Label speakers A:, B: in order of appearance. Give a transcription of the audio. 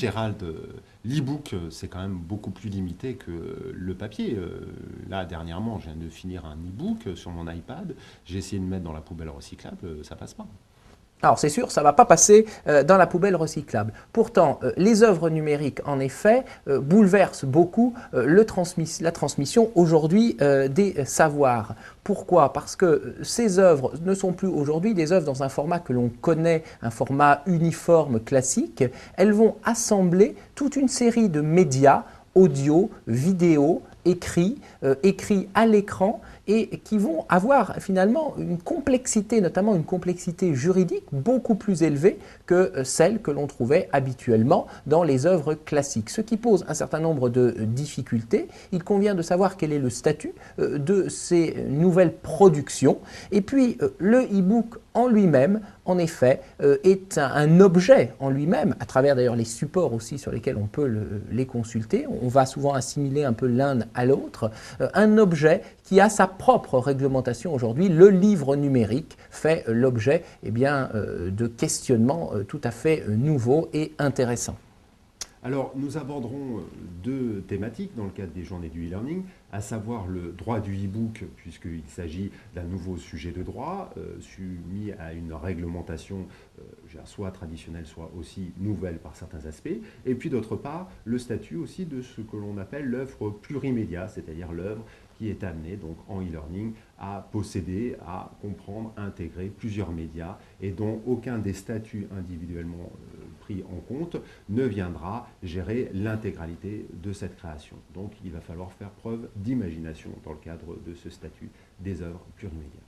A: Gérald, l'e-book, c'est quand même beaucoup plus limité que le papier. Là, dernièrement, je viens de finir un e-book sur mon iPad. J'ai essayé de le mettre dans la poubelle recyclable, ça passe pas.
B: Alors c'est sûr, ça ne va pas passer dans la poubelle recyclable. Pourtant, les œuvres numériques, en effet, bouleversent beaucoup la transmission aujourd'hui des savoirs. Pourquoi? Parce que ces œuvres ne sont plus aujourd'hui des œuvres dans un format que l'on connaît, un format uniforme classique. Elles vont assembler toute une série de médias, audio, vidéo, écrits à l'écran, et qui vont avoir finalement une complexité, notamment une complexité juridique beaucoup plus élevée que celle que l'on trouvait habituellement dans les œuvres classiques. Ce qui pose un certain nombre de difficultés. Il convient de savoir quel est le statut de ces nouvelles productions. Et puis le e-book en lui-même, en effet, est un objet en lui-même, à travers d'ailleurs les supports aussi sur lesquels on peut les consulter. On va souvent assimiler un peu l'un à l'autre. Un objet qui a sa propre réglementation aujourd'hui. Le livre numérique fait l'objet de questionnements tout à fait nouveaux et intéressants.
A: Alors, nous aborderons deux thématiques dans le cadre des journées du e-learning, à savoir le droit du e-book, puisqu'il s'agit d'un nouveau sujet de droit, soumis à une réglementation soit traditionnelle, soit aussi nouvelle par certains aspects, et puis d'autre part, le statut aussi de ce que l'on appelle l'œuvre plurimédia, c'est-à-dire l'œuvre qui est amenée donc en e-learning à posséder, à comprendre, à intégrer plusieurs médias et dont aucun des statuts individuellement pris en compte ne viendra gérer l'intégralité de cette création. Donc il va falloir faire preuve d'imagination dans le cadre de ce statut des œuvres plurimédia.